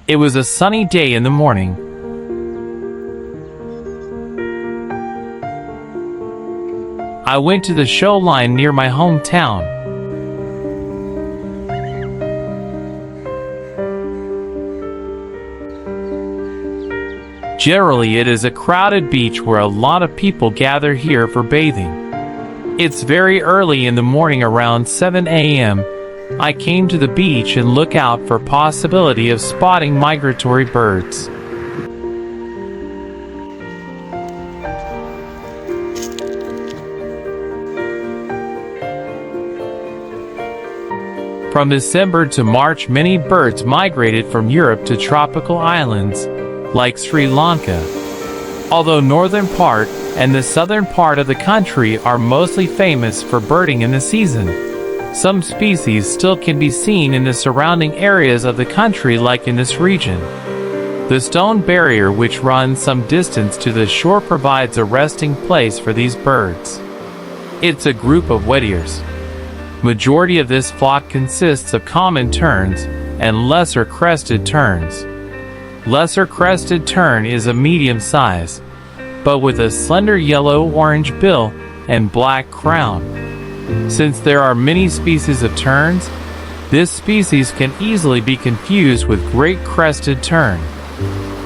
It was a sunny day in the morning. I went to the shoreline near my hometown. Generally, it is a crowded beach where a lot of people gather here for bathing. It's very early in the morning, around 7 a.m. I came to the beach and look out for possibility of spotting migratory birds. From December to March, many birds migrated from Europe to tropical islands, like Sri Lanka. Although northern part and the southern part of the country are mostly famous for birding in the season, some species still can be seen in the surrounding areas of the country, like in this region. The stone barrier, which runs some distance to the shore, provides a resting place for these birds. It's a group of whiteears. Majority of this flock consists of common terns and lesser crested terns. Lesser crested tern is a medium size, but with a slender yellow-orange bill and black crown. Since there are many species of terns, this species can easily be confused with great crested tern.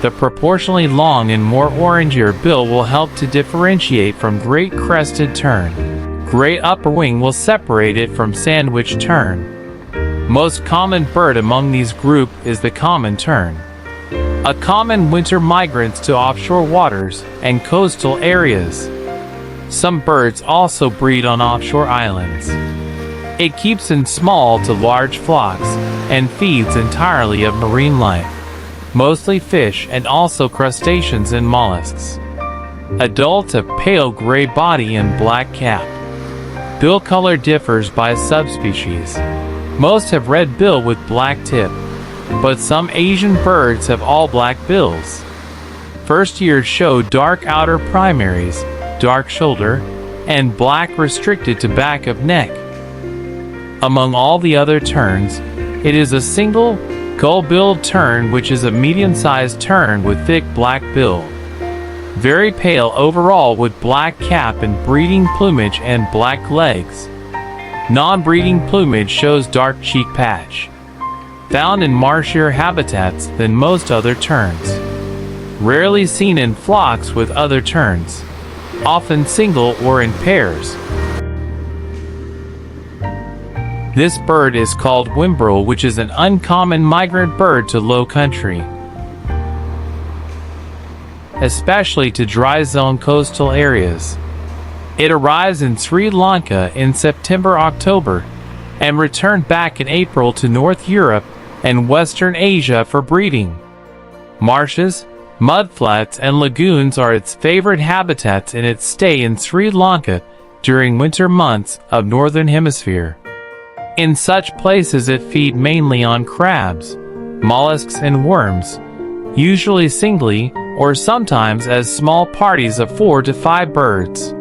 The proportionally long and more orange-ear bill will help to differentiate from great crested tern. Gray upper wing will separate it from sandwich tern. Most common bird among these group is the common tern. A common winter migrant to offshore waters and coastal areas. Some birds also breed on offshore islands. It keeps in small to large flocks and feeds entirely of marine life, mostly fish and also crustaceans and molluscs. Adults have pale gray body and black cap. Bill color differs by subspecies. Most have red bill with black tip, but some Asian birds have all black bills. First years show dark outer primaries, dark shoulder, and black restricted to back of neck. Among all the other terns, it is a single gull-billed tern, which is a medium-sized tern with thick black bill. Very pale overall with black cap and breeding plumage and black legs. Non-breeding plumage shows dark cheek patch. Found in marshier habitats than most other terns. Rarely seen in flocks with other terns. Often single or in pairs. This bird is called whimbrel, which is an uncommon migrant bird to low country, especially to dry zone coastal areas. It arrives in Sri Lanka in September-October and returned back in April to North Europe and Western Asia for breeding. Marshes, mudflats, and lagoons are its favorite habitats in its stay in Sri Lanka during winter months of Northern Hemisphere. In such places it feeds mainly on crabs, molluscs, and worms, usually singly or sometimes as small parties of 4 to 5 birds.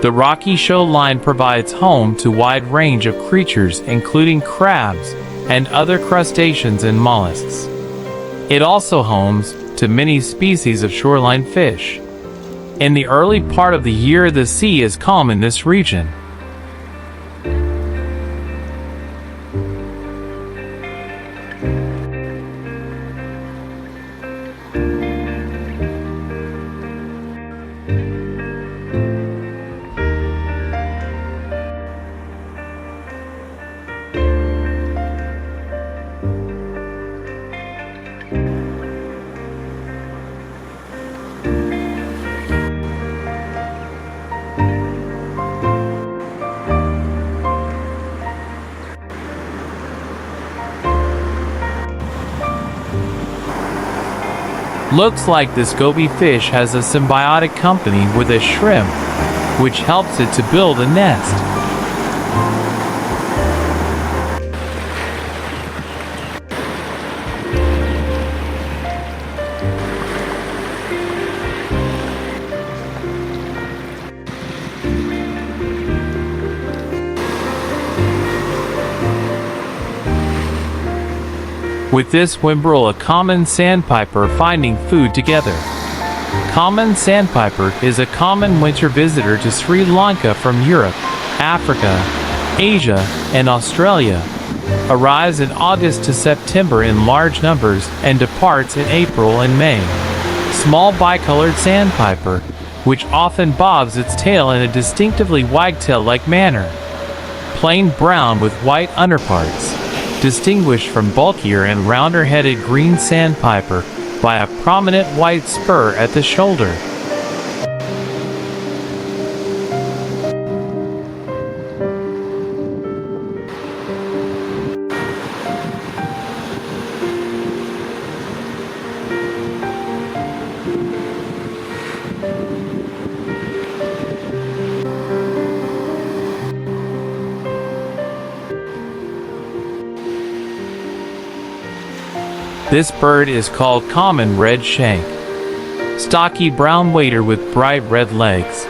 The rocky shoreline provides home to a wide range of creatures, including crabs and other crustaceans and mollusks. It also homes to many species of shoreline fish. In the early part of the year, the sea is calm in this region. Looks like this goby fish has a symbiotic company with a shrimp, which helps it to build a nest. With this whimbrel, a common sandpiper finding food together. Common sandpiper is a common winter visitor to Sri Lanka from Europe, Africa, Asia, and Australia. Arrives in August to September in large numbers and departs in April and May. Small bicolored sandpiper, which often bobs its tail in a distinctively wagtail-like manner. Plain brown with white underparts. Distinguished from bulkier and rounder-headed green sandpiper by a prominent white spur at the shoulder. This bird is called common red shank. Stocky brown wader with bright red legs.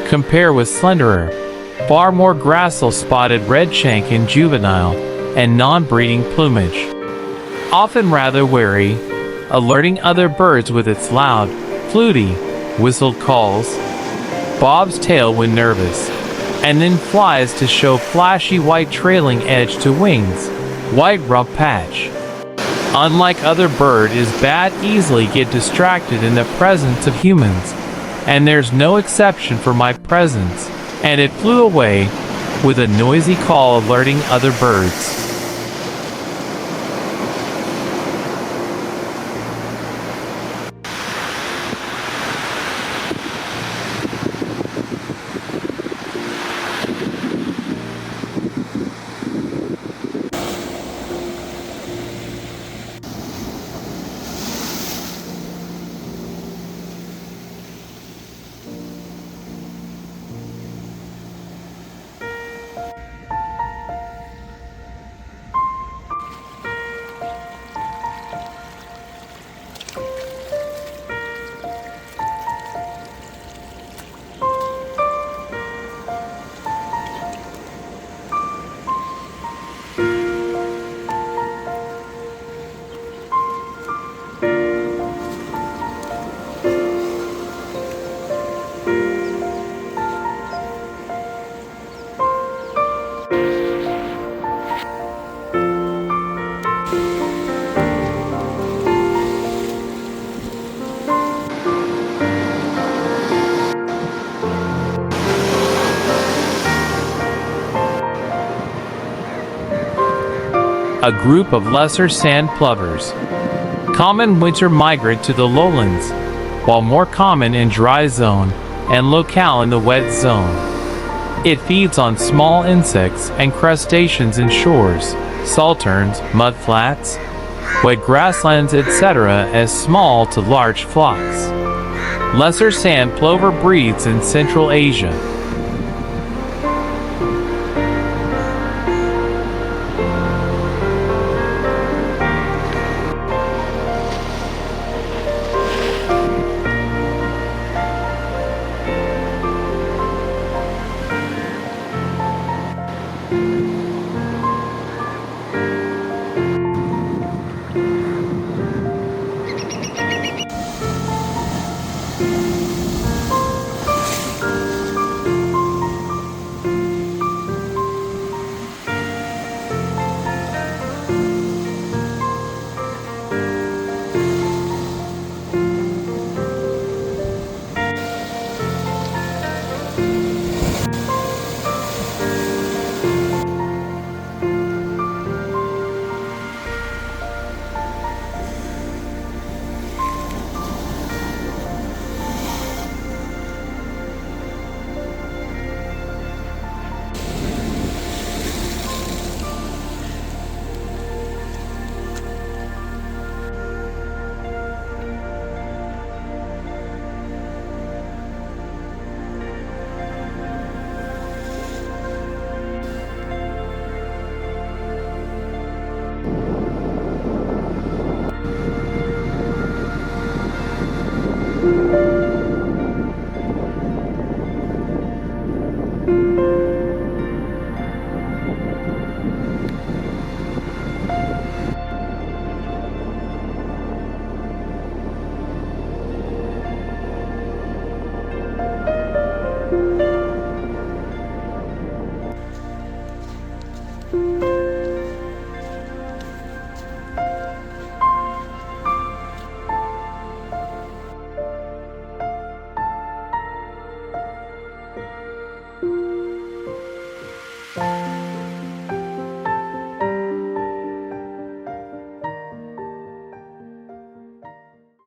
Compare with slenderer, far more gracile spotted red shank in juvenile and non-breeding plumage. Often rather wary, alerting other birds with its loud, fluty, whistled calls, bobs tail when nervous, and then flies to show flashy white trailing edge to wings, white rump patch. Unlike other bird is bat easily get distracted in the presence of humans, and there's no exception for my presence, and it flew away with a noisy call alerting other birds. A group of lesser sand plovers. Common winter migrant to the lowlands, while more common in dry zone and locale in the wet zone. It feeds on small insects and crustaceans in shores, salterns, mudflats, wet grasslands, etc. as small to large flocks. Lesser sand plover breeds in Central Asia.